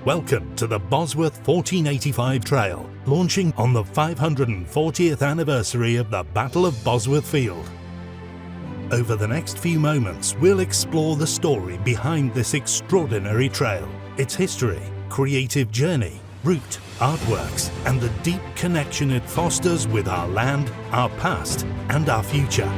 Welcome to the Bosworth 1485 Trail, launching on the 540th anniversary of the Battle of Bosworth Field. Over the next few moments, we'll explore the story behind this extraordinary trail, its history, creative journey, route, artworks, and the deep connection it fosters with our land, our past, and our future.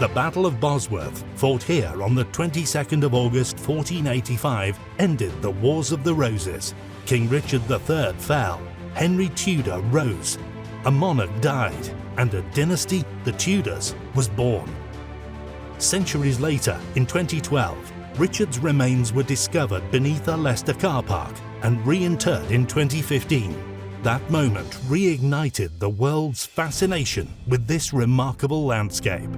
The Battle of Bosworth, fought here on the 22nd of August 1485, ended the Wars of the Roses. King Richard III fell, Henry Tudor rose, a monarch died, and a dynasty, the Tudors, was born. Centuries later, in 2012, Richard's remains were discovered beneath a Leicester car park and reinterred in 2015. That moment reignited the world's fascination with this remarkable landscape.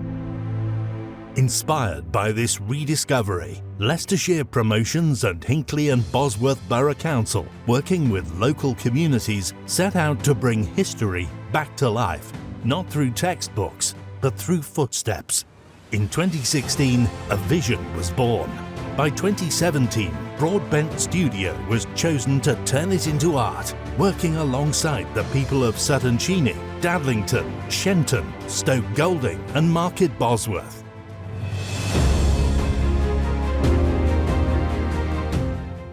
Inspired by this rediscovery, Leicestershire Promotions and Hinckley and Bosworth Borough Council, working with local communities, set out to bring history back to life, not through textbooks, but through footsteps. In 2016, a vision was born. By 2017, Broadbent Studio was chosen to turn it into art, working alongside the people of Sutton Cheney, Dadlington, Shenton, Stoke Golding and Market Bosworth.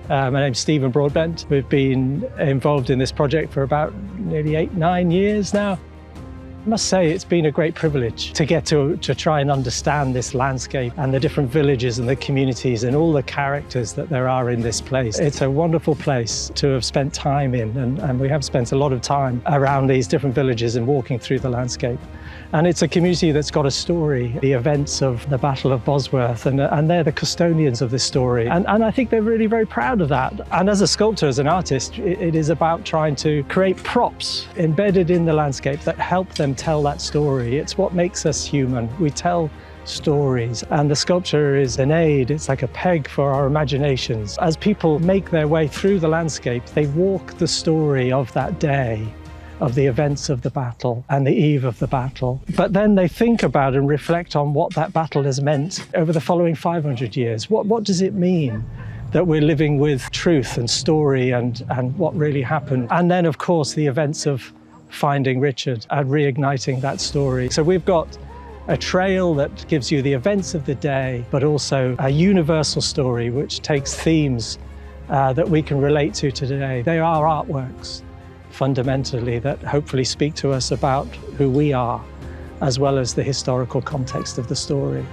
My name's Stephen Broadbent. We've been involved in this project for about nearly 8-9 years now. I must say it's been a great privilege to get to try and understand this landscape and the different villages and the communities and all the characters that there are in this place. It's a wonderful place to have spent time in, and we have spent a lot of time around these different villages and walking through the landscape. And it's a community that's got a story, the events of the Battle of Bosworth, and they're the custodians of this story. And I think they're really very proud of that. And as a sculptor, as an artist, it is about trying to create props embedded in the landscape that help them tell that story. It's what makes us human. We tell stories, and the sculpture is an aid. It's like a peg for our imaginations. As people make their way through the landscape, they walk the story of that day, of the events of the battle and the eve of the battle. But then they think about and reflect on what that battle has meant over the following 500 years. What does it mean that we're living with truth and story and what really happened? And then, of course, the events of finding Richard and reigniting that story. So we've got a trail that gives you the events of the day, but also a universal story which takes themes that we can relate to today. They are artworks, fundamentally, that hopefully speak to us about who we are, as well as the historical context of the story.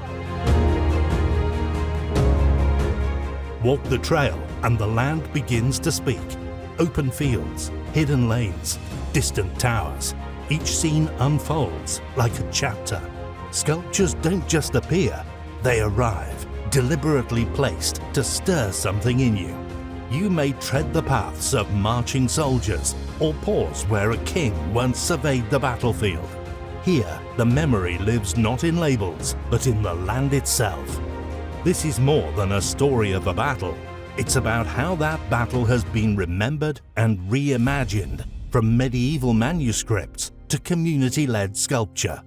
Walk the trail and the land begins to speak. Open fields, hidden lanes, distant towers. Each scene unfolds like a chapter. Sculptures don't just appear, they arrive, deliberately placed to stir something in you. You may tread the paths of marching soldiers or pause where a king once surveyed the battlefield. Here, the memory lives not in labels, but in the land itself. This is more than a story of a battle. It's about how that battle has been remembered and reimagined, from medieval manuscripts to community-led sculpture.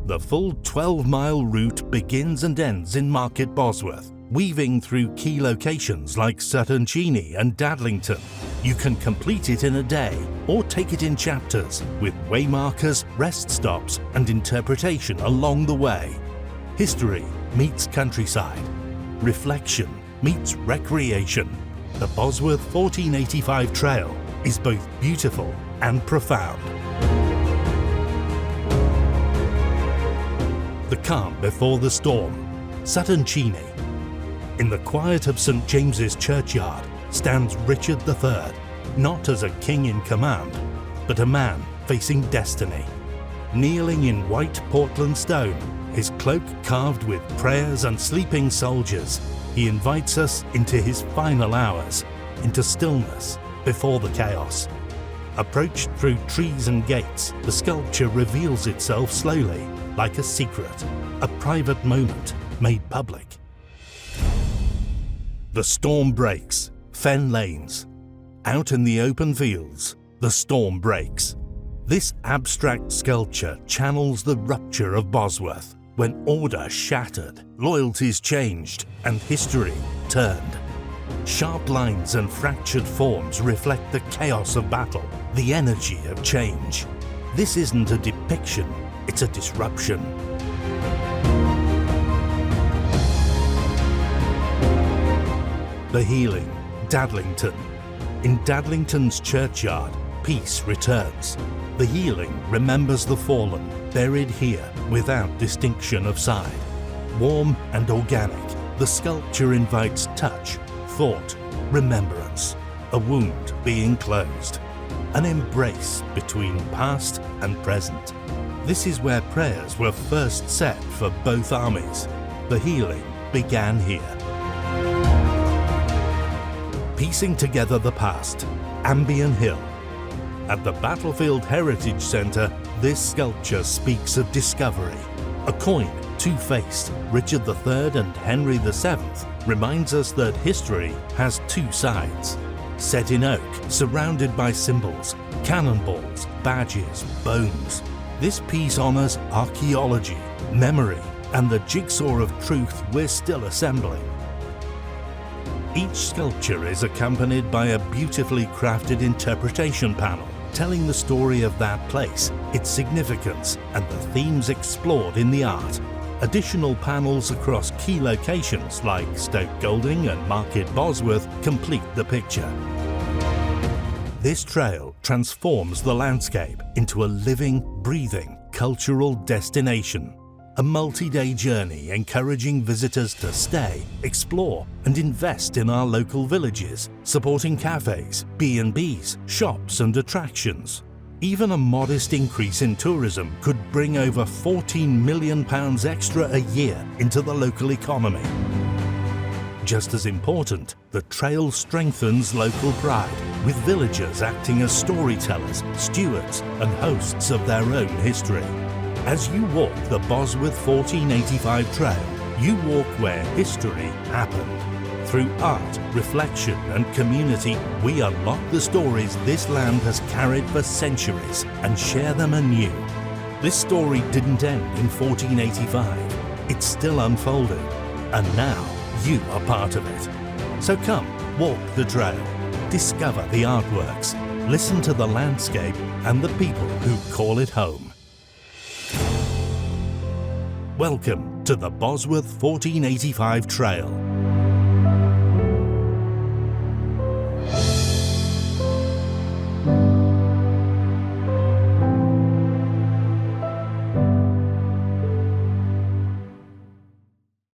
The full 12-mile route begins and ends in Market Bosworth, weaving through key locations like Sutton Cheney and Dadlington. You can complete it in a day or take it in chapters with waymarkers, rest stops and interpretation along the way. History meets countryside. Reflection meets recreation. The Bosworth 1485 Trail is both beautiful and profound. The calm before the storm. Sutton Cheney. In the quiet of St. James's Churchyard stands Richard III, not as a king in command, but a man facing destiny. Kneeling in white Portland stone, his cloak carved with prayers and sleeping soldiers, he invites us into his final hours, into stillness before the chaos. Approached through trees and gates, the sculpture reveals itself slowly, like a secret, a private moment made public. The storm breaks, fen lanes. Out in the open fields, the storm breaks. This abstract sculpture channels the rupture of Bosworth, when order shattered, loyalties changed, and history turned. Sharp lines and fractured forms reflect the chaos of battle, the energy of change. This isn't a depiction, it's a disruption. The Healing, Dadlington. In Dadlington's churchyard, peace returns. The Healing remembers the fallen, buried here without distinction of side. Warm and organic, the sculpture invites touch, thought, remembrance, a wound being closed, an embrace between past and present. This is where prayers were first set for both armies. The healing began here. Piecing together the past, Ambion Hill. At the Battlefield Heritage Centre, this sculpture speaks of discovery. A coin, two-faced, Richard III and Henry VII reminds us that history has two sides. Set in oak, surrounded by symbols, cannonballs, badges, bones. This piece honours archaeology, memory, and the jigsaw of truth we're still assembling. Each sculpture is accompanied by a beautifully crafted interpretation panel, telling the story of that place, its significance, and the themes explored in the art. Additional panels across key locations like Stoke Golding and Market Bosworth complete the picture. This trail transforms the landscape into a living, breathing, cultural destination. A multi-day journey encouraging visitors to stay, explore, and invest in our local villages, supporting cafes, B&Bs, shops and attractions. Even a modest increase in tourism could bring over £14 million extra a year into the local economy. Just as important, the trail strengthens local pride, with villagers acting as storytellers, stewards, and hosts of their own history. As you walk the Bosworth 1485 trail, you walk where history happened. Through art, reflection, and community, we unlock the stories this land has carried for centuries and share them anew. This story didn't end in 1485. It's still unfolding, and now you are part of it. So come, walk the trail, discover the artworks, listen to the landscape and the people who call it home. Welcome to the Bosworth 1485 Trail.